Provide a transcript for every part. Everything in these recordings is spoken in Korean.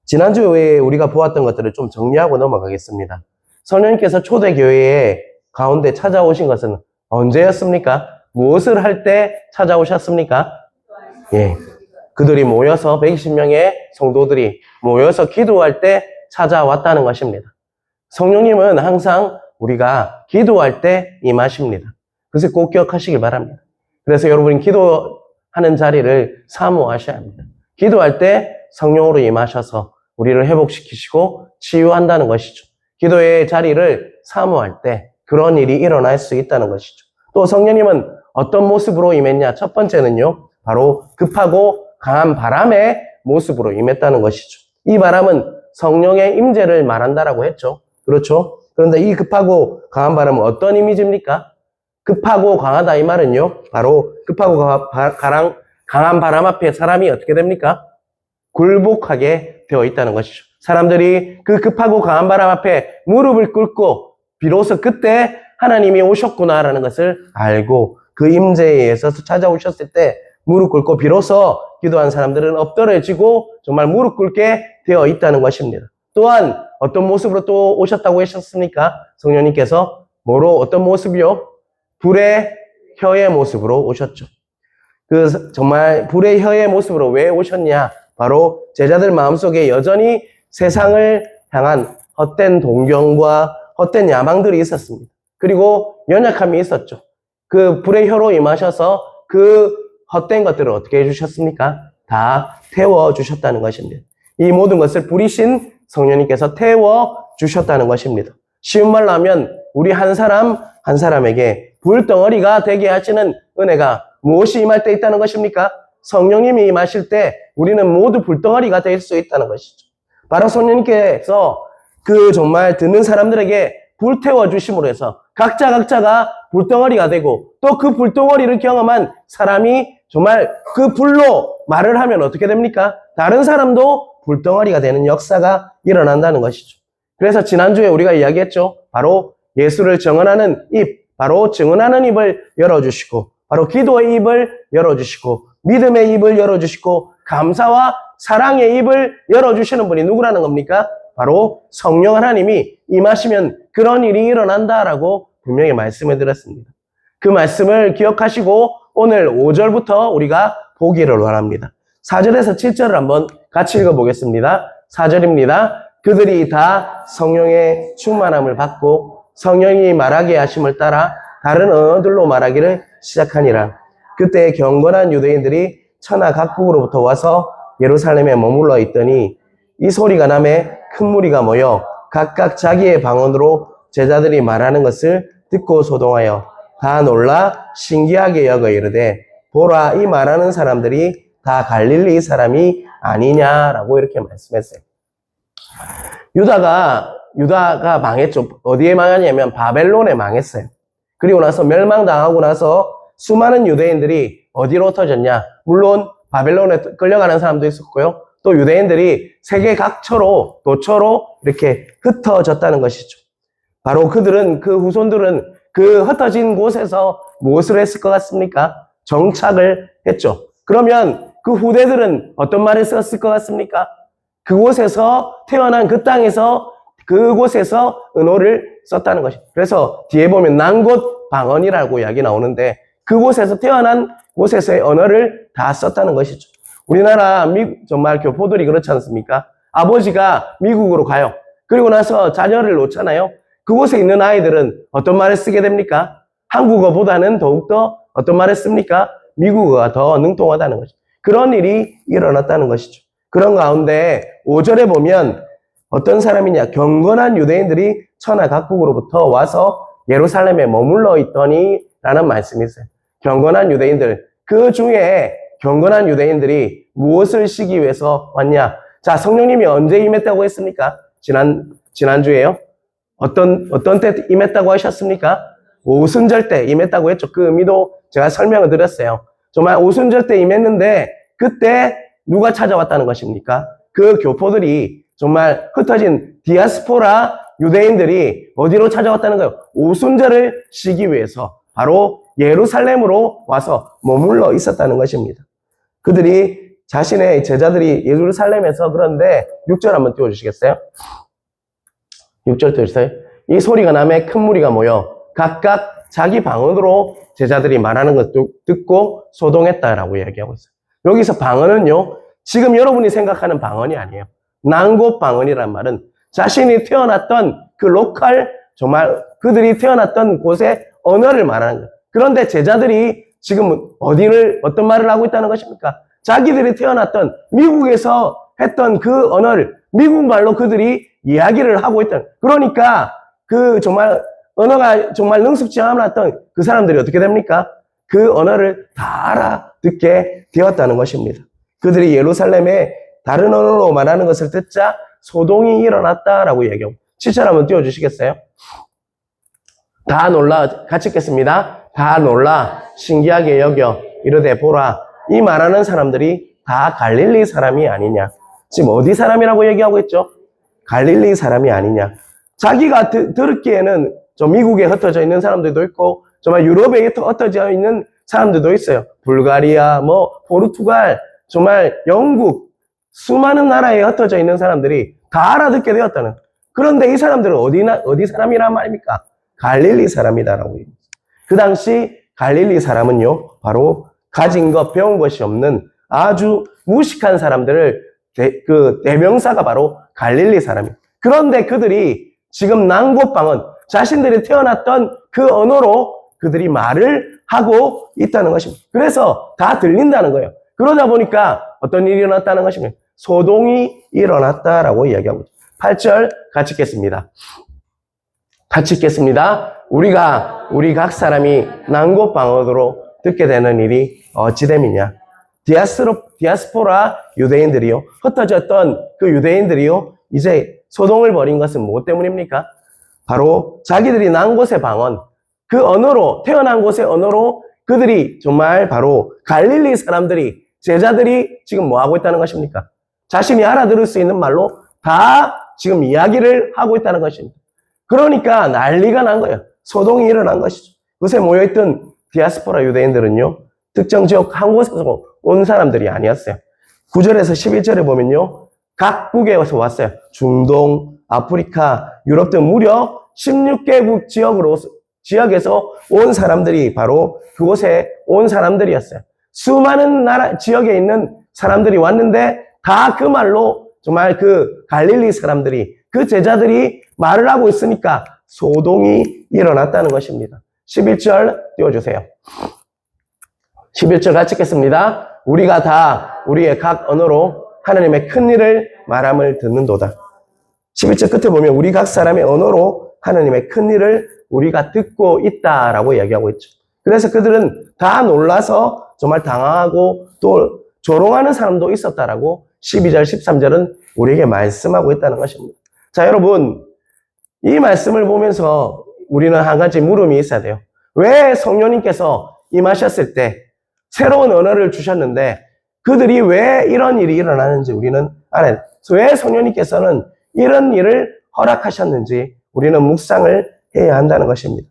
지난주에 우리가 보았던 것들을 좀 정리하고 넘어가겠습니다. 성령님께서 초대교회에 가운데 찾아오신 것은 언제였습니까? 무엇을 할 때 찾아오셨습니까? 예. 그들이 모여서 120명의 성도들이 모여서 기도할 때 찾아왔다는 것입니다. 성령님은 항상 우리가 기도할 때 임하십니다. 그래서 꼭 기억하시길 바랍니다. 그래서 여러분이 기도하는 자리를 사모하셔야 합니다. 기도할 때 성령으로 임하셔서 우리를 회복시키시고 치유한다는 것이죠. 기도의 자리를 사모할 때 그런 일이 일어날 수 있다는 것이죠. 또 성령님은 어떤 모습으로 임했냐? 첫 번째는요, 바로 급하고 강한 바람의 모습으로 임했다는 것이죠. 이 바람은 성령의 임재를 말한다라고 했죠. 그렇죠? 그런데 이 급하고 강한 바람은 어떤 이미지입니까? 급하고 강하다 이 말은요, 바로 급하고 강한 바람 앞에 사람이 어떻게 됩니까? 굴복하게 되어 있다는 것이죠. 사람들이 그 급하고 강한 바람 앞에 무릎을 꿇고 비로소 그때 하나님이 오셨구나라는 것을 알고 그 임재에 의해서 찾아오셨을 때 무릎 꿇고 비로소 기도한 사람들은 엎드려지고 정말 무릎 꿇게 되어 있다는 것입니다. 또한 어떤 모습으로 또 오셨다고 하셨습니까? 성령님께서 뭐로 어떤 모습이요? 불의 혀의 모습으로 오셨죠. 정말 불의 혀의 모습으로 왜 오셨냐? 바로 제자들 마음속에 여전히 세상을 향한 헛된 동경과 헛된 야망들이 있었습니다. 그리고 연약함이 있었죠. 그 불의 혀로 임하셔서 그 헛된 것들을 어떻게 해주셨습니까? 다 태워주셨다는 것입니다. 이 모든 것을 불이신 성령님께서 태워주셨다는 것입니다. 쉬운 말로 하면 우리 한 사람 한 사람에게 불덩어리가 되게 하시는 은혜가 무엇이 임할 때 있다는 것입니까? 성령님이 임하실 때 우리는 모두 불덩어리가 될 수 있다는 것이죠. 바로 성령님께서 그 정말 듣는 사람들에게 불태워 주심으로 해서 각자가 불덩어리가 되고 또 그 불덩어리를 경험한 사람이 정말 그 불로 말을 하면 어떻게 됩니까? 다른 사람도 불덩어리가 되는 역사가 일어난다는 것이죠. 그래서 지난주에 우리가 이야기했죠. 바로 예수를 증언하는 입, 바로 증언하는 입을 열어주시고 바로 기도의 입을 열어주시고 믿음의 입을 열어주시고 감사와 사랑의 입을 열어주시는 분이 누구라는 겁니까? 바로 성령 하나님이 임하시면 그런 일이 일어난다라고 분명히 말씀해 드렸습니다. 그 말씀을 기억하시고 오늘 5절부터 우리가 보기를 원합니다. 4절에서 7절을 한번 같이 읽어보겠습니다. 4절입니다. 그들이 다 성령의 충만함을 받고 성령이 말하게 하심을 따라 다른 언어들로 말하기를 시작하니라. 그때 경건한 유대인들이 천하 각국으로부터 와서 예루살렘에 머물러 있더니 이 소리가 나매 큰 무리가 모여 각각 자기의 방언으로 제자들이 말하는 것을 듣고 소동하여 다 놀라 신기하게 여겨 이르되 보라 이 말하는 사람들이 다 갈릴리 사람이 아니냐라고 이렇게 말씀했어요. 유다가 망했죠. 어디에 망하냐면 바벨론에 망했어요. 그리고 나서 멸망당하고 나서 수많은 유대인들이 어디로 흩어졌냐? 물론 바벨론에 끌려가는 사람도 있었고요. 또 유대인들이 세계 각처로 도처로 이렇게 흩어졌다는 것이죠. 바로 그들은 그 후손들은 그 흩어진 곳에서 무엇을 했을 것 같습니까? 정착을 했죠. 그러면 그 후대들은 어떤 말을 썼을 것 같습니까? 그곳에서 태어난 그 땅에서 그곳에서 언어를 썼다는 것이죠. 그래서 뒤에 보면 난곳 방언이라고 이야기 나오는데 그곳에서 태어난 곳에서의 언어를 다 썼다는 것이죠. 우리나라 정말 교포들이 그렇지 않습니까? 아버지가 미국으로 가요. 그리고 나서 자녀를 놓잖아요. 그곳에 있는 아이들은 어떤 말을 쓰게 됩니까? 한국어보다는 더욱더 어떤 말을 씁니까? 미국어가 더 능통하다는 것이죠. 그런 일이 일어났다는 것이죠. 그런 가운데 5절에 보면 어떤 사람이냐? 경건한 유대인들이 천하 각국으로부터 와서 예루살렘에 머물러 있더니 라는 말씀이 있어요. 경건한 유대인들, 그 중에 경건한 유대인들이 무엇을 시기 위해서 왔냐? 자, 성령님이 언제 임했다고 했습니까? 지난주에요. 어떤 때 임했다고 하셨습니까? 오순절 때 임했다고 했죠. 그 의미도 제가 설명을 드렸어요. 정말 오순절 때 임했는데 그때 누가 찾아왔다는 것입니까? 그 교포들이 정말 흩어진 디아스포라 유대인들이 어디로 찾아왔다는 거예요? 오순절을 쉬기 위해서 바로 예루살렘으로 와서 머물러 있었다는 것입니다. 그들이 자신의 제자들이 예루살렘에서 그런데 6절 한번 띄워주시겠어요? 6절 띄워주세요. 이 소리가 남에 큰 무리가 모여 각각 자기 방언으로 제자들이 말하는 것도 듣고 소동했다라고 이야기하고 있어요. 여기서 방언은요, 지금 여러분이 생각하는 방언이 아니에요. 난곳 방언이란 말은 자신이 태어났던 그 로컬, 정말 그들이 태어났던 곳의 언어를 말하는 거예요. 그런데 제자들이 지금 어떤 말을 하고 있다는 것입니까? 자기들이 태어났던 미국에서 했던 그 언어를 미국 말로 그들이 이야기를 하고 있다는. 그러니까 그 정말 언어가 정말 능숙지 않았던 그 사람들이 어떻게 됩니까? 그 언어를 다 알아듣게 되었다는 것입니다. 그들이 예루살렘에 다른 언어로 말하는 것을 듣자 소동이 일어났다라고 얘기하고. 7절 한번 띄워주시겠어요? 다 놀라, 같이 읽겠습니다. 다 놀라 신기하게 여겨 이르되 보라, 이 말하는 사람들이 다 갈릴리 사람이 아니냐. 지금 어디 사람이라고 얘기하고 있죠? 갈릴리 사람이 아니냐. 자기가 들었기에는 좀 미국에 흩어져 있는 사람들도 있고 정말 유럽에 흩어져 있는 사람들도 있어요. 불가리아, 포르투갈, 정말 영국, 수많은 나라에 흩어져 있는 사람들이 다 알아듣게 되었다는. 그런데 이 사람들은 어디 사람이란 말입니까? 갈릴리 사람이다라고. 그 당시 갈릴리 사람은요, 바로 가진 것, 배운 것이 없는 아주 무식한 사람들을 대명사가 바로 갈릴리 사람이에요. 그런데 그들이 지금 난곳방언, 자신들이 태어났던 그 언어로 그들이 말을 하고 있다는 것입니다. 그래서 다 들린다는 거예요. 그러다 보니까 어떤 일이 일어났다는 것입니다. 소동이 일어났다라고 이야기하고 있죠. 8절 같이 읽겠습니다. 같이 읽겠습니다. 우리 각 사람이 난곳방언으로 듣게 되는 일이 어찌됨이냐. 디아스포라 유대인들이요, 흩어졌던 그 유대인들이요, 이제 소동을 벌인 것은 무엇 때문입니까? 바로 자기들이 난 곳의 방언, 그 언어로, 태어난 곳의 언어로 그들이 정말 바로 갈릴리 사람들이, 제자들이 지금 뭐 하고 있다는 것입니까? 자신이 알아들을 수 있는 말로 다 지금 이야기를 하고 있다는 것입니다. 그러니까 난리가 난 거예요. 소동이 일어난 것이죠. 그곳에 모여있던 디아스포라 유대인들은요, 특정 지역 한 곳에서 온 사람들이 아니었어요. 9절에서 11절에 보면요, 각국에서 왔어요. 중동, 아프리카, 유럽 등 무려 16개국 지역에서 온 사람들이 바로 그곳에 온 사람들이었어요. 수많은 나라, 지역에 있는 사람들이 왔는데 다 그 말로 정말 그 갈릴리 사람들이, 그 제자들이 말을 하고 있으니까 소동이 일어났다는 것입니다. 11절 띄워주세요. 11절 같이 읽겠습니다. 우리가 다 우리의 각 언어로 하나님의 큰 일을 말함을 듣는도다. 11절 끝에 보면 우리 각 사람의 언어로 하나님의 큰 일을 우리가 듣고 있다라고 이야기하고 있죠. 그래서 그들은 다 놀라서 정말 당황하고 또 조롱하는 사람도 있었다라고 12절, 13절은 우리에게 말씀하고 있다는 것입니다. 자, 여러분, 이 말씀을 보면서 우리는 한 가지 물음이 있어야 돼요. 왜 성령님께서 임하셨을 때 새로운 언어를 주셨는데 그들이 왜 이런 일이 일어나는지 우리는 알아야 돼요. 왜 성령님께서는 이런 일을 허락하셨는지 우리는 묵상을 해야 한다는 것입니다.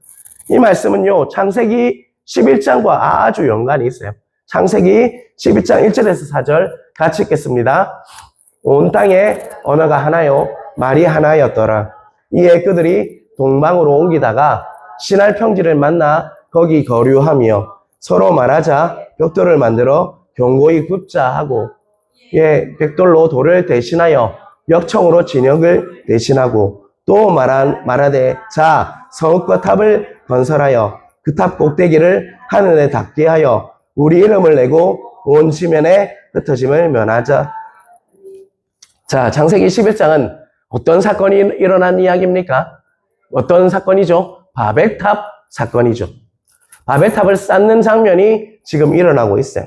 이 말씀은요, 창세기 11장과 아주 연관이 있어요. 창세기 11장 1절에서 4절 같이 읽겠습니다. 온 땅에 언어가 하나요, 말이 하나였더라. 이에 그들이 동방으로 옮기다가 신할 평지를 만나 거기 거류하며 서로 말하자 벽돌을 만들어 견고히 굽자 하고, 벽돌로 돌을 대신하여 역청으로 진역을 대신하고, 또 말하되 자 성읍과 탑을 건설하여 그 탑 꼭대기를 하늘에 닿게 하여 우리 이름을 내고 온 지면에 흩어짐을 면하자. 자, 창세기 11장은 어떤 사건이 일어난 이야기입니까? 어떤 사건이죠? 바벨탑 사건이죠. 바벨탑을 쌓는 장면이 지금 일어나고 있어요.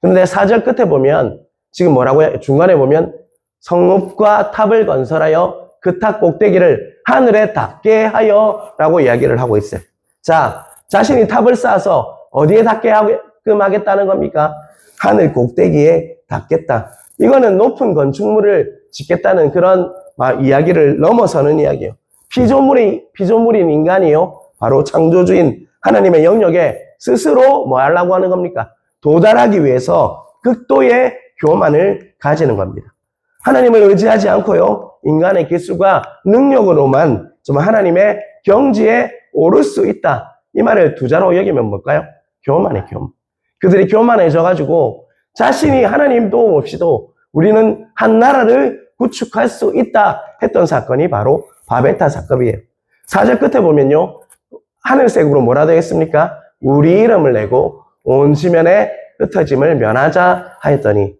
그런데 4절 끝에 보면 지금 뭐라고 해요? 중간에 보면 성읍과 탑을 건설하여 그 탑 꼭대기를 하늘에 닿게 하여 라고 이야기를 하고 있어요. 자, 자신이 탑을 쌓아서 어디에 닿게 하겠다는 겁니까? 하늘 꼭대기에 닿겠다. 이거는 높은 건축물을 짓겠다는 그런 이야기를 넘어서는 이야기예요. 피조물인 인간이요, 바로 창조주인 하나님의 영역에 스스로 뭐 하려고 하는 겁니까? 도달하기 위해서 극도의 교만을 가지는 겁니다. 하나님을 의지하지 않고요, 인간의 기술과 능력으로만 정말 하나님의 경지에 오를 수 있다. 이 말을 두 자로 여기면 뭘까요? 교만의 교만. 그들이 교만해져가지고 자신이 하나님 도움 없이도 우리는 한 나라를 구축할 수 있다 했던 사건이 바로 바벨탑 사건이에요. 4절 끝에 보면요, 하늘색으로 뭐라 되겠습니까? 우리 이름을 내고 온 지면에 흩어짐을 면하자 하였더니,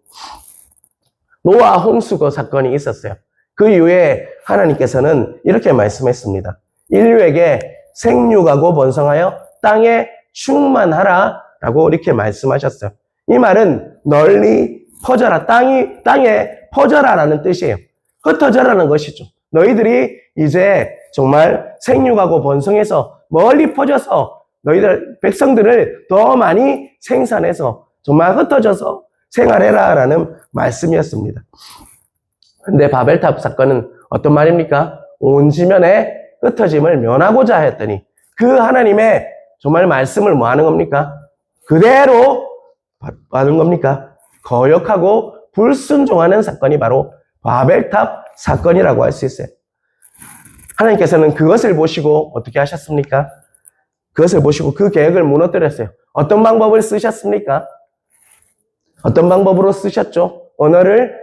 노아 홍수거 사건이 있었어요. 그 이후에 하나님께서는 이렇게 말씀했습니다. 인류에게 생육하고 번성하여 땅에 충만하라 라고 이렇게 말씀하셨어요. 이 말은 널리 퍼져라, 땅에 퍼져라 라는 뜻이에요. 흩어져라는 것이죠. 너희들이 이제 정말 생육하고 번성해서 멀리 퍼져서 너희들 백성들을 더 많이 생산해서 정말 흩어져서 생활해라 라는 말씀이었습니다. 근데 바벨탑 사건은 어떤 말입니까? 온 지면에 흩어짐을 면하고자 했더니 그 하나님의 정말 말씀을 뭐 하는 겁니까? 그대로 하는 겁니까? 거역하고 불순종하는 사건이 바로 바벨탑 사건이라고 할 수 있어요. 하나님께서는 그것을 보시고 어떻게 하셨습니까? 그것을 보시고 그 계획을 무너뜨렸어요. 어떤 방법을 쓰셨습니까? 어떤 방법으로 쓰셨죠? 언어를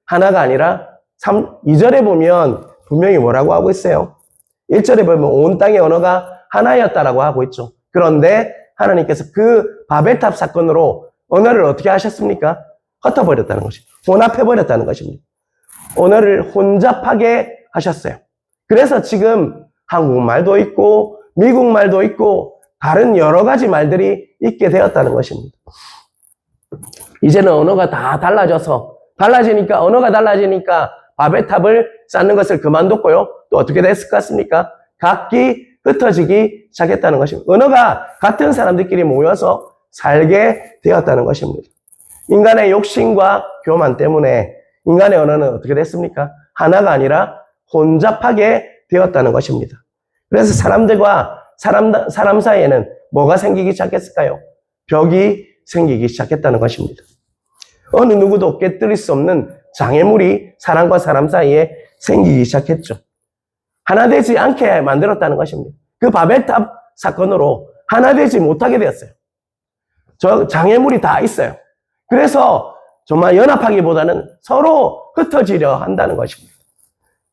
하나가 아니라 2절에 보면 분명히 뭐라고 하고 있어요? 1절에 보면 온 땅의 언어가 하나였다라고 하고 있죠. 그런데 하나님께서 그 바벨탑 사건으로 언어를 어떻게 하셨습니까? 흩어버렸다는 것입니다. 혼합해버렸다는 것입니다. 언어를 혼잡하게 하셨어요. 그래서 지금 한국말도 있고 미국말도 있고 다른 여러 가지 말들이 있게 되었다는 것입니다. 이제는 언어가 다 언어가 달라지니까 바벨탑을 쌓는 것을 그만뒀고요. 또 어떻게 됐을 것 같습니까? 각기 흩어지기 시작했다는 것입니다. 언어가 같은 사람들끼리 모여서 살게 되었다는 것입니다. 인간의 욕심과 교만 때문에 인간의 언어는 어떻게 됐습니까? 하나가 아니라 혼잡하게 되었다는 것입니다. 그래서 사람들과 사람 사이에는 뭐가 생기기 시작했을까요? 벽이 생기기 시작했다는 것입니다. 어느 누구도 깨뜨릴 수 없는 장애물이 사람과 사람 사이에 생기기 시작했죠. 하나 되지 않게 만들었다는 것입니다. 그 바벨탑 사건으로 하나 되지 못하게 되었어요. 저 장애물이 다 있어요. 그래서 정말 연합하기보다는 서로 흩어지려 한다는 것입니다.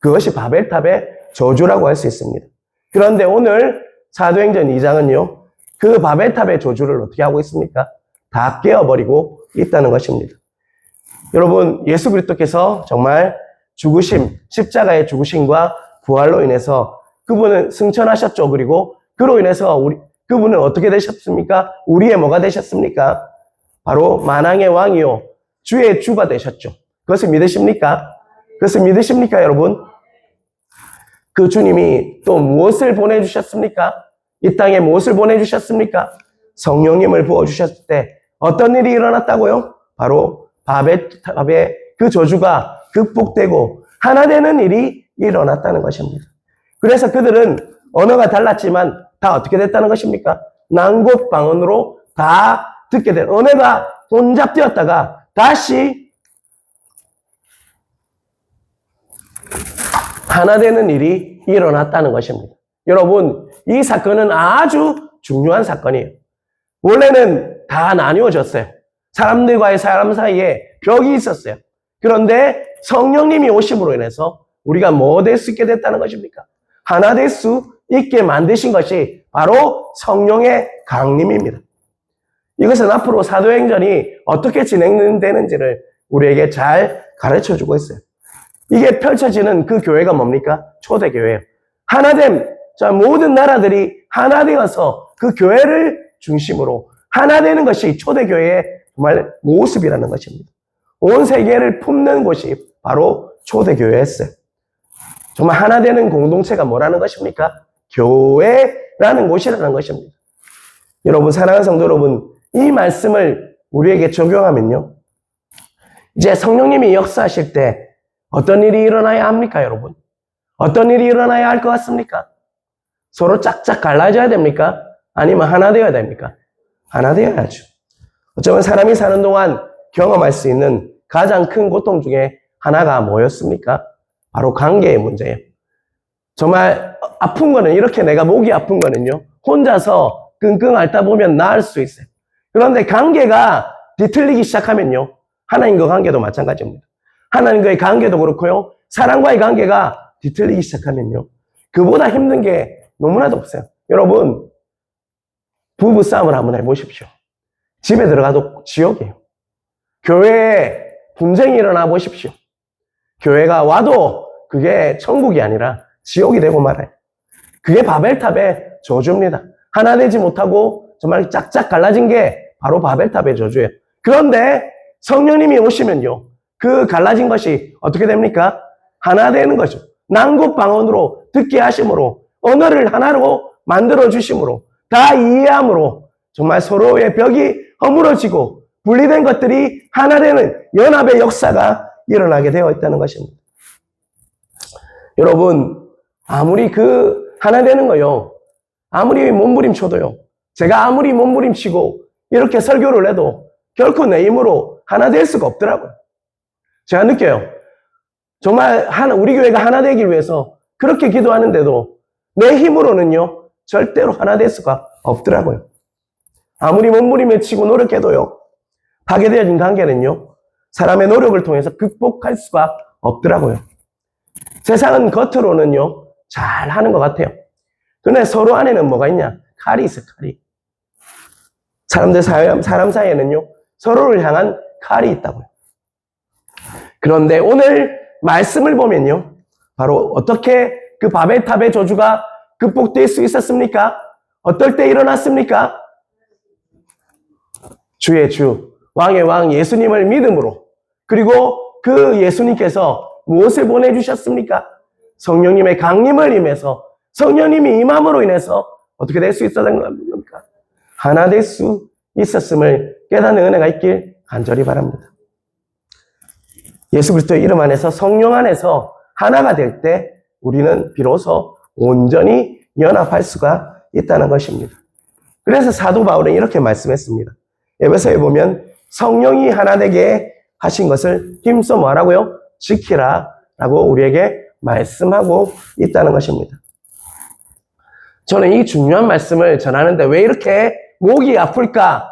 그것이 바벨탑의 저주라고 할 수 있습니다. 그런데 오늘 사도행전 2장은요, 그 바벨탑의 저주를 어떻게 하고 있습니까? 다 깨어버리고 있다는 것입니다. 여러분, 예수 그리스도께서 정말 십자가의 죽으심과 부활로 인해서 그분은 승천하셨죠. 그리고 그로 인해서 그분은 어떻게 되셨습니까? 우리의 뭐가 되셨습니까? 바로 만왕의 왕이요, 주의 주가 되셨죠. 그것을 믿으십니까? 그것을 믿으십니까, 여러분? 그 주님이 또 무엇을 보내주셨습니까? 이 땅에 무엇을 보내주셨습니까? 성령님을 부어주셨을 때 어떤 일이 일어났다고요? 바로 바벨탑의 그 저주가 극복되고 하나 되는 일이 일어났다는 것입니다. 그래서 그들은 언어가 달랐지만 다 어떻게 됐다는 것입니까? 난곳방언으로 다 듣게 된, 언어가 혼잡되었다가 다시 하나 되는 일이 일어났다는 것입니다. 여러분, 이 사건은 아주 중요한 사건이에요. 원래는 다 나뉘어졌어요. 사람들과의 사람 사이에 벽이 있었어요. 그런데 성령님이 오심으로 인해서 우리가 뭐 될 수 있게 됐다는 것입니까? 하나 될 수 있게 만드신 것이 바로 성령의 강림입니다. 이것은 앞으로 사도행전이 어떻게 진행되는지를 우리에게 잘 가르쳐주고 있어요. 이게 펼쳐지는 그 교회가 뭡니까? 초대교회예요. 하나됨, 모든 나라들이 하나 되어서 그 교회를 중심으로 하나 되는 것이 초대교회의 정말 모습이라는 것입니다. 온 세계를 품는 곳이 바로 초대교회였어요. 정말 하나 되는 공동체가 뭐라는 것입니까? 교회라는 곳이라는 것입니다. 여러분, 사랑하는 성도 여러분, 이 말씀을 우리에게 적용하면요, 이제 성령님이 역사하실 때 어떤 일이 일어나야 합니까, 여러분? 어떤 일이 일어나야 할 것 같습니까? 서로 짝짝 갈라져야 됩니까? 아니면 하나 되어야 됩니까? 하나 되어야죠. 어쩌면 사람이 사는 동안 경험할 수 있는 가장 큰 고통 중에 하나가 뭐였습니까? 바로 관계의 문제예요. 정말 아픈 거는 이렇게 내가 목이 아픈 거는요. 혼자서 끙끙 앓다 보면 나을 수 있어요. 그런데 관계가 뒤틀리기 시작하면요. 하나님과 관계도 마찬가지입니다. 하나님과의 관계도 그렇고요. 사람과의 관계가 뒤틀리기 시작하면요. 그보다 힘든 게 너무나도 없어요. 여러분, 부부 싸움을 한번 해보십시오. 집에 들어가도 지옥이에요. 교회에 분쟁이 일어나 보십시오. 교회가 와도 그게 천국이 아니라 지옥이 되고 말아요. 그게 바벨탑의 저주입니다. 하나 되지 못하고 정말 짝짝 갈라진 게 바로 바벨탑의 저주예요. 그런데 성령님이 오시면요. 그 갈라진 것이 어떻게 됩니까? 하나 되는 거죠. 난국방언으로 듣게 하심으로 언어를 하나로 만들어 주심으로 다 이해함으로 정말 서로의 벽이 허물어지고 분리된 것들이 하나 되는 연합의 역사가 일어나게 되어 있다는 것입니다. 여러분, 아무리 그 하나 되는 거요. 아무리 몸부림쳐도요. 제가 아무리 몸부림치고 이렇게 설교를 해도 결코 내 힘으로 하나 될 수가 없더라고요. 제가 느껴요. 정말 우리 교회가 하나 되기 위해서 그렇게 기도하는데도 내 힘으로는요. 절대로 하나 될 수가 없더라고요. 아무리 몸부림을 치고 노력해도요. 파괴되어진 관계는요. 사람의 노력을 통해서 극복할 수가 없더라고요. 세상은 겉으로는요. 잘 하는 것 같아요. 근데 서로 안에는 뭐가 있냐? 칼이 있어요. 칼이. 사람 사이에는요. 서로를 향한 칼이 있다고요. 그런데 오늘 말씀을 보면요. 바로 어떻게 그 바벨탑의 저주가 극복될 수 있었습니까? 어떨 때 일어났습니까? 주의 주, 왕의 왕 예수님을 믿음으로 그리고 그 예수님께서 무엇을 보내주셨습니까? 성령님의 강림을 임해서 성령님이 임함으로 인해서 어떻게 될 수 있었던 겁니까? 하나 될 수 있었음을 깨닫는 은혜가 있길 간절히 바랍니다. 예수 그리스도의 이름 안에서 성령 안에서 하나가 될 때 우리는 비로소 온전히 연합할 수가 있다는 것입니다. 그래서 사도 바울은 이렇게 말씀했습니다. 에베소에 보면 성령이 하나 되게 하신 것을 힘써 뭐하라고요? 지키라 라고 우리에게 말씀하고 있다는 것입니다. 저는 이 중요한 말씀을 전하는데 왜 이렇게 목이 아플까?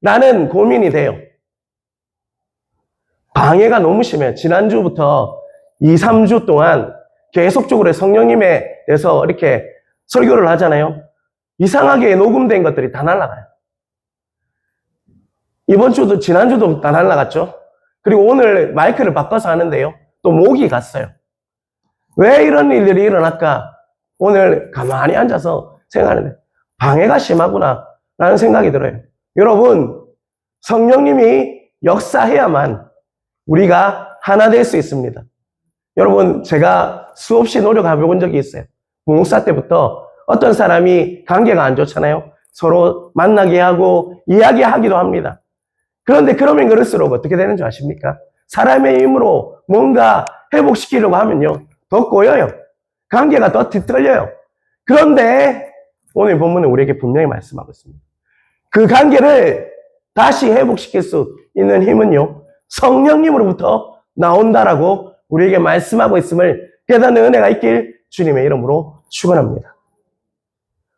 라는 고민이 돼요. 방해가 너무 심해요. 지난주부터 2, 3주 동안 계속적으로 성령님에 대해서 이렇게 설교를 하잖아요. 이상하게 녹음된 것들이 다 날아가요. 이번 주도 지난주도 다 날아갔죠. 그리고 오늘 마이크를 바꿔서 하는데요. 또 목이 갔어요. 왜 이런 일들이 일어날까? 오늘 가만히 앉아서 생각하는데 방해가 심하구나 라는 생각이 들어요. 여러분, 성령님이 역사해야만 우리가 하나 될 수 있습니다. 여러분, 제가 수없이 노력해 본 적이 있어요. 부목사 때부터 어떤 사람이 관계가 안 좋잖아요. 서로 만나게 하고 이야기하기도 합니다. 그런데 그러면 그럴수록 어떻게 되는 줄 아십니까? 사람의 힘으로 뭔가 회복시키려고 하면요. 더 꼬여요. 관계가 더 뒤틀려요. 그런데 오늘 본문은 우리에게 분명히 말씀하고 있습니다. 그 관계를 다시 회복시킬 수 있는 힘은요. 성령님으로부터 나온다라고 우리에게 말씀하고 있음을 깨닫는 은혜가 있길 주님의 이름으로 축원합니다.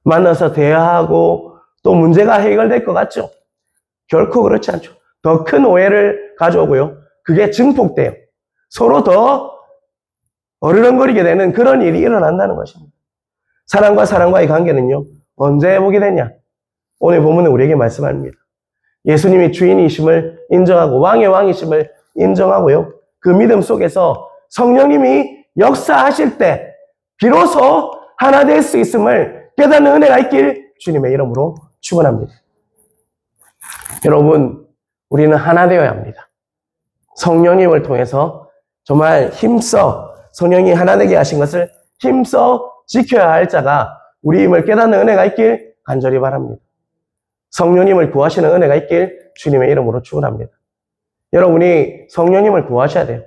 만나서 대화하고 또 문제가 해결될 것 같죠? 결코 그렇지 않죠. 더 큰 오해를 가져오고요. 그게 증폭돼요. 서로 더 어르렁거리게 되는 그런 일이 일어난다는 것입니다. 사람과 사람과의 관계는요. 언제 회복이 되냐? 오늘 본문은 우리에게 말씀합니다. 예수님이 주인이심을 인정하고 왕의 왕이심을 인정하고요. 그 믿음 속에서 성령님이 역사하실 때 비로소 하나 될 수 있음을 깨닫는 은혜가 있길 주님의 이름으로 축원합니다. 여러분, 우리는 하나 되어야 합니다. 성령님을 통해서 정말 힘써 성령이 하나 되게 하신 것을 힘써 지켜야 할 자가 우리임을 깨닫는 은혜가 있길 간절히 바랍니다. 성령님을 구하시는 은혜가 있길 주님의 이름으로 축원합니다. 여러분이 성령님을 구하셔야 돼요.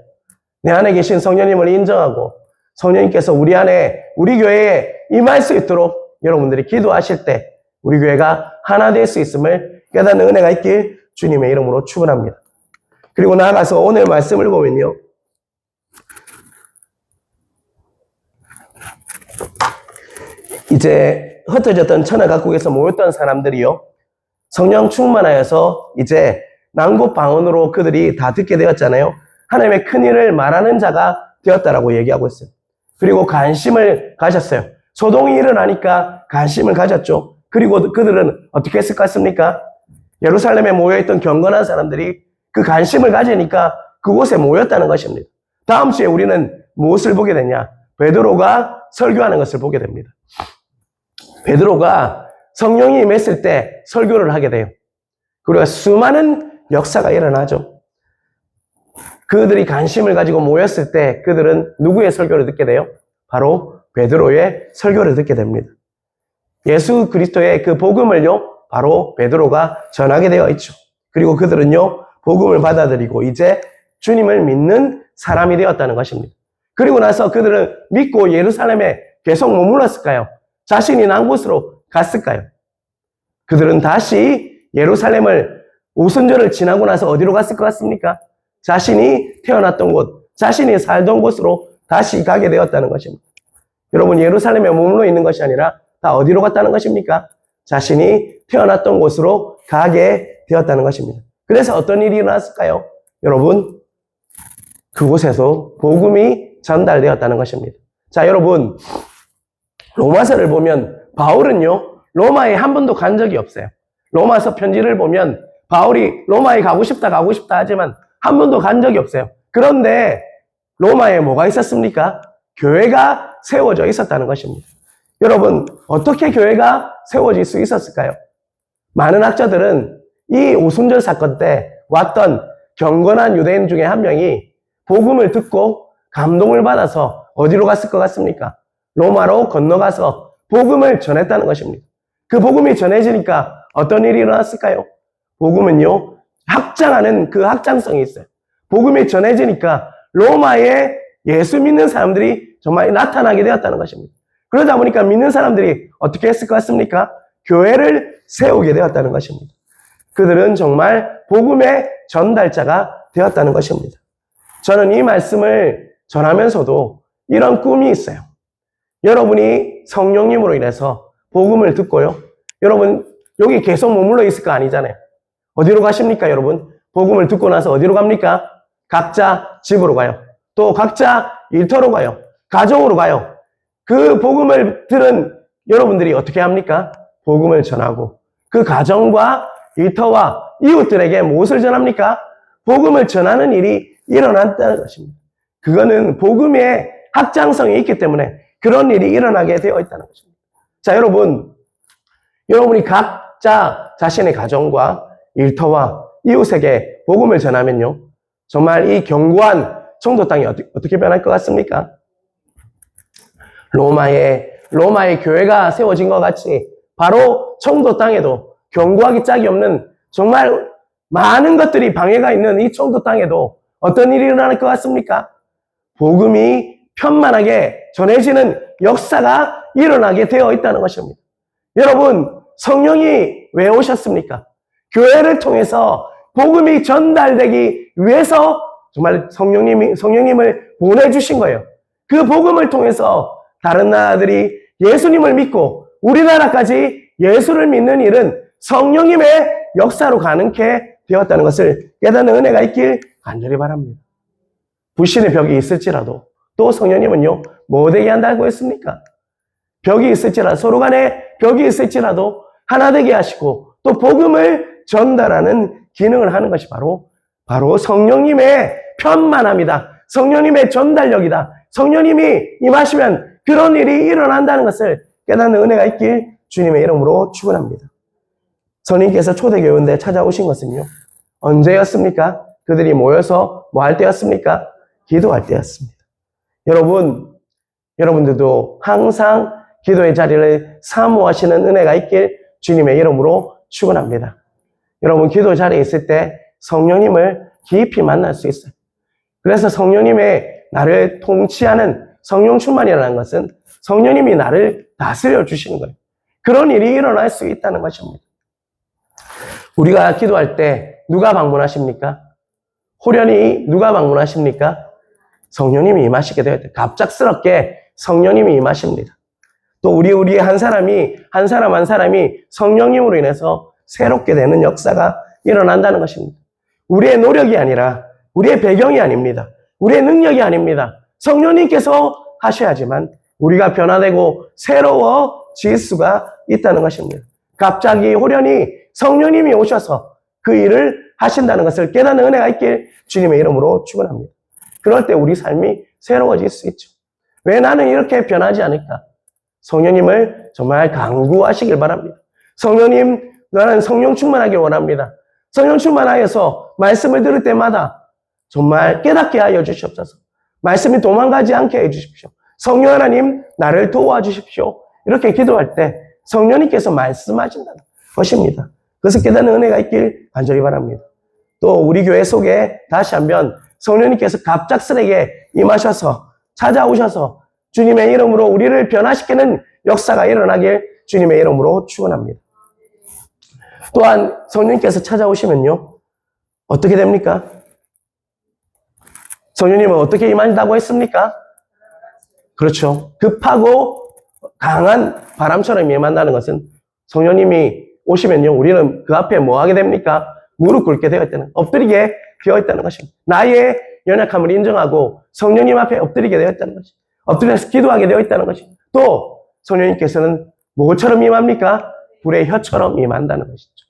내 안에 계신 성령님을 인정하고 성령님께서 우리 안에 우리 교회에 임할 수 있도록 여러분들이 기도하실 때 우리 교회가 하나 될 수 있음을 깨닫는 은혜가 있길 주님의 이름으로 축원합니다. 그리고 나아가서 오늘 말씀을 보면요. 이제 흩어졌던 천하 각국에서 모였던 사람들이요. 성령 충만하여서 이제 난곳 방언으로 그들이 다 듣게 되었잖아요. 하나님의 큰 일을 말하는 자가 되었다라고 얘기하고 있어요. 그리고 관심을 가졌어요. 소동이 일어나니까 관심을 가졌죠. 그리고 그들은 어떻게 했을 것 같습니까? 예루살렘에 모여있던 경건한 사람들이 그 관심을 가지니까 그곳에 모였다는 것입니다. 다음 주에 우리는 무엇을 보게 되냐? 베드로가 설교하는 것을 보게 됩니다. 베드로가 성령이 임했을 때 설교를 하게 돼요. 그리고 수많은 역사가 일어나죠. 그들이 관심을 가지고 모였을 때 그들은 누구의 설교를 듣게 돼요? 바로 베드로의 설교를 듣게 됩니다. 예수 그리스도의 그 복음을요, 바로 베드로가 전하게 되어 있죠. 그리고 그들은요, 복음을 받아들이고 이제 주님을 믿는 사람이 되었다는 것입니다. 그리고 나서 그들은 믿고 예루살렘에 계속 머물렀을까요? 자신이 난 곳으로 갔을까요? 그들은 다시 예루살렘을 오순절을 지나고 나서 어디로 갔을 것 같습니까? 자신이 태어났던 곳, 자신이 살던 곳으로 다시 가게 되었다는 것입니다. 여러분, 예루살렘에 머물러 있는 것이 아니라 다 어디로 갔다는 것입니까? 자신이 태어났던 곳으로 가게 되었다는 것입니다. 그래서 어떤 일이 일어났을까요? 여러분, 그곳에서 복음이 전달되었다는 것입니다. 자, 여러분, 로마서를 보면 바울은요, 로마에 한 번도 간 적이 없어요. 로마서 편지를 보면 바울이 로마에 가고 싶다 하지만 한 번도 간 적이 없어요. 그런데 로마에 뭐가 있었습니까? 교회가 세워져 있었다는 것입니다. 여러분, 어떻게 교회가 세워질 수 있었을까요? 많은 학자들은 이 오순절 사건 때 왔던 경건한 유대인 중에 한 명이 복음을 듣고 감동을 받아서 어디로 갔을 것 같습니까? 로마로 건너가서 복음을 전했다는 것입니다. 그 복음이 전해지니까 어떤 일이 일어났을까요? 복음은요, 확장하는 그 확장성이 있어요. 복음이 전해지니까 로마에 예수 믿는 사람들이 정말 나타나게 되었다는 것입니다. 그러다 보니까 믿는 사람들이 어떻게 했을 것 같습니까? 교회를 세우게 되었다는 것입니다. 그들은 정말 복음의 전달자가 되었다는 것입니다. 저는 이 말씀을 전하면서도 이런 꿈이 있어요. 여러분이 성령님으로 인해서 복음을 듣고요. 여러분, 여기 계속 머물러 있을 거 아니잖아요. 어디로 가십니까, 여러분? 복음을 듣고 나서 어디로 갑니까? 각자 집으로 가요. 또 각자 일터로 가요. 가정으로 가요. 그 복음을 들은 여러분들이 어떻게 합니까? 복음을 전하고 그 가정과 일터와 이웃들에게 무엇을 전합니까? 복음을 전하는 일이 일어났다는 것입니다. 그거는 복음의 확장성이 있기 때문에 그런 일이 일어나게 되어 있다는 것입니다. 자, 여러분이 각자 자신의 가정과 일터와 이웃에게 복음을 전하면요, 정말 이 견고한 청도 땅이 어떻게 변할 것 같습니까? 로마의 교회가 세워진 것 같이 바로 청도 땅에도 견고하기 짝이 없는 정말 많은 것들이 방해가 있는 이 청도 땅에도 어떤 일이 일어날 것 같습니까? 복음이 편만하게 전해지는 역사가 일어나게 되어 있다는 것입니다. 여러분, 성령이 왜 오셨습니까? 교회를 통해서 복음이 전달되기 위해서 정말 성령님을 보내주신 거예요. 그 복음을 통해서 다른 나라들이 예수님을 믿고 우리나라까지 예수를 믿는 일은 성령님의 역사로 가능케 되었다는 것을 깨닫는 은혜가 있길 간절히 바랍니다. 불신의 벽이 있을지라도 또 성령님은요, 뭐 되게 한다고 했습니까? 벽이 있을지라도, 서로 간에 벽이 있을지라도 하나 되게 하시고 또 복음을 전달하는 기능을 하는 것이 바로 성령님의 편만함이다. 성령님의 전달력이다. 성령님이 임하시면 그런 일이 일어난다는 것을 깨닫는 은혜가 있길 주님의 이름으로 축원합니다. 성령님께서 초대교회인데 찾아오신 것은요, 언제였습니까? 그들이 모여서 뭐 할 때였습니까? 기도할 때였습니다. 여러분들도 항상 기도의 자리를 사모하시는 은혜가 있길 주님의 이름으로 축원합니다. 여러분, 기도 자리에 있을 때 성령님을 깊이 만날 수 있어요. 그래서 성령님의 나를 통치하는 성령 충만이라는 것은 성령님이 나를 다스려 주시는 거예요. 그런 일이 일어날 수 있다는 것입니다. 우리가 기도할 때 누가 방문하십니까? 호련히 누가 방문하십니까? 성령님이 임하시게 되었대. 갑작스럽게 성령님이 임하십니다. 또 우리의 한 사람이 한 사람이 성령님으로 인해서 새롭게 되는 역사가 일어난다는 것입니다. 우리의 노력이 아니라 우리의 배경이 아닙니다. 우리의 능력이 아닙니다. 성령님께서 하셔야지만 우리가 변화되고 새로워질 수가 있다는 것입니다. 갑자기 호련히 성령님이 오셔서 그 일을 하신다는 것을 깨닫는 은혜가 있길 주님의 이름으로 축원합니다. 그럴 때 우리 삶이 새로워질 수 있죠. 왜 나는 이렇게 변하지 않을까? 성령님을 정말 간구하시길 바랍니다. 성령님, 나는 성령 충만하길 원합니다. 성령 충만하여서 말씀을 들을 때마다 정말 깨닫게 하여 주시옵소서. 말씀이 도망가지 않게 해 주십시오. 성령 하나님, 나를 도와주십시오. 이렇게 기도할 때 성령님께서 말씀하신다는 것입니다. 그래서 깨닫는 은혜가 있길 간절히 바랍니다. 또 우리 교회 속에 다시 한번 성령님께서 갑작스레게 임하셔서 찾아오셔서 주님의 이름으로 우리를 변화시키는 역사가 일어나길 주님의 이름으로 축원합니다. 또한 성령님께서 찾아오시면요, 어떻게 됩니까? 성령님은 어떻게 임한다고 했습니까? 그렇죠. 급하고 강한 바람처럼 임한다는 것은 성령님이 오시면요, 우리는 그 앞에 뭐 하게 됩니까? 무릎 꿇게 되어 있다는, 엎드리게 되어 있다는 것입니다. 나의 연약함을 인정하고 성령님 앞에 엎드리게 되어 있다는 것입니다. 엎드려서 기도하게 되어 있다는 것입니다. 또 성령님께서는 뭐처럼 임합니까? 불의 혀처럼 임한다는 것이죠.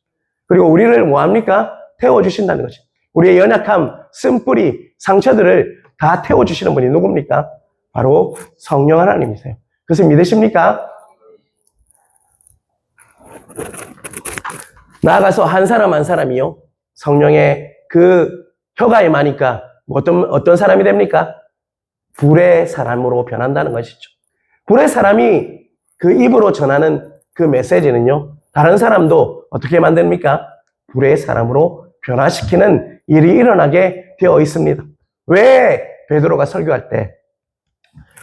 그리고 우리를 뭐합니까? 태워주신다는 것입니다. 우리의 연약함, 쓴뿌리, 상처들을 다 태워주시는 분이 누굽니까? 바로 성령 하나님이세요. 그것을 믿으십니까? 나아가서 한 사람 한 사람이요, 성령의 그 혀가 임하니까 어떤 사람이 됩니까? 불의 사람으로 변한다는 것이죠. 불의 사람이 그 입으로 전하는 그 메시지는요, 다른 사람도 어떻게 만듭니까? 불의 사람으로 변화시키는 일이 일어나게 되어 있습니다. 왜 베드로가 설교할 때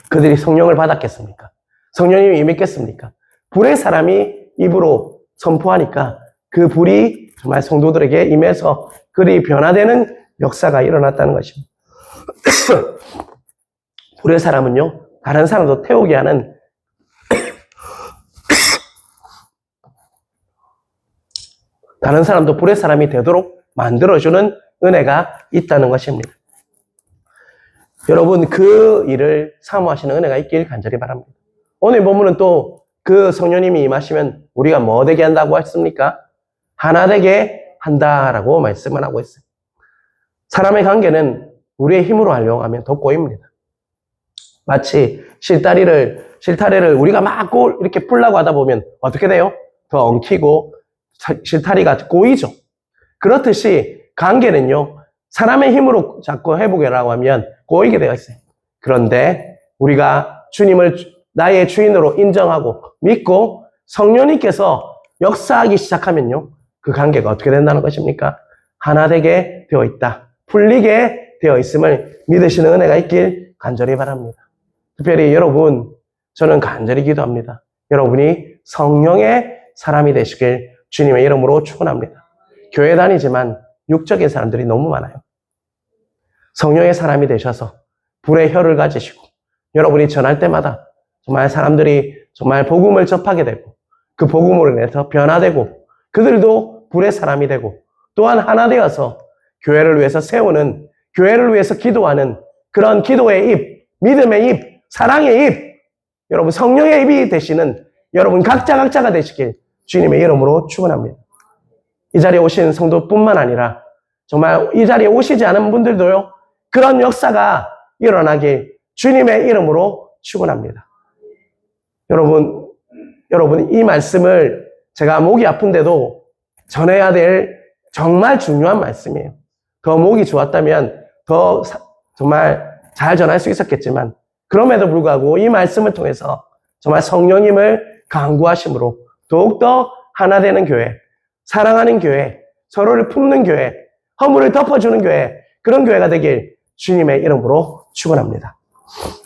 그들이 성령을 받았겠습니까? 성령님이 임했겠습니까? 불의 사람이 입으로 선포하니까 그 불이 정말 성도들에게 임해서 그들이 변화되는 역사가 일어났다는 것입니다. 불의 사람은요, 다른 사람도 태우게 하는 다른 사람도 불의 사람이 되도록 만들어주는 은혜가 있다는 것입니다. 여러분, 그 일을 사모하시는 은혜가 있길 간절히 바랍니다. 오늘 본문은 또 그 성령님이 임하시면 우리가 뭐 되게 한다고 했습니까? 하나 되게 한다라고 말씀을 하고 있어요. 사람의 관계는 우리의 힘으로 하려고 하면 더 꼬입니다. 마치 실타래를 우리가 막 이렇게 풀려고 하다 보면 어떻게 돼요? 더 엉키고 실타리가 꼬이죠. 그렇듯이 관계는요, 사람의 힘으로 자꾸 해보게라고 하면 꼬이게 되어 있어요. 그런데 우리가 주님을 나의 주인으로 인정하고 믿고 성령님께서 역사하기 시작하면요, 그 관계가 어떻게 된다는 것입니까? 하나 되게 되어 있다, 풀리게 되어 있음을 믿으시는 은혜가 있길 간절히 바랍니다. 특별히 여러분, 저는 간절히 기도합니다. 여러분이 성령의 사람이 되시길 주님의 이름으로 축원합니다. 교회 다니지만 육적인 사람들이 너무 많아요. 성령의 사람이 되셔서 불의 혀를 가지시고 여러분이 전할 때마다 정말 사람들이 정말 복음을 접하게 되고 그 복음으로 인해서 변화되고 그들도 불의 사람이 되고 또한 하나 되어서 교회를 위해서 세우는, 교회를 위해서 기도하는 그런 기도의 입, 믿음의 입, 사랑의 입, 여러분 성령의 입이 되시는 여러분 각자가 되시길 주님의 이름으로 축원합니다. 이 자리에 오신 성도뿐만 아니라 정말 이 자리에 오시지 않은 분들도요, 그런 역사가 일어나길 주님의 이름으로 축원합니다. 여러분 이 말씀을 제가 목이 아픈데도 전해야 될 정말 중요한 말씀이에요. 더 목이 좋았다면 더 정말 잘 전할 수 있었겠지만 그럼에도 불구하고 이 말씀을 통해서 정말 성령님을 간구하심으로 더욱더 하나 되는 교회, 사랑하는 교회, 서로를 품는 교회, 허물을 덮어주는 교회, 그런 교회가 되길 주님의 이름으로 축원합니다.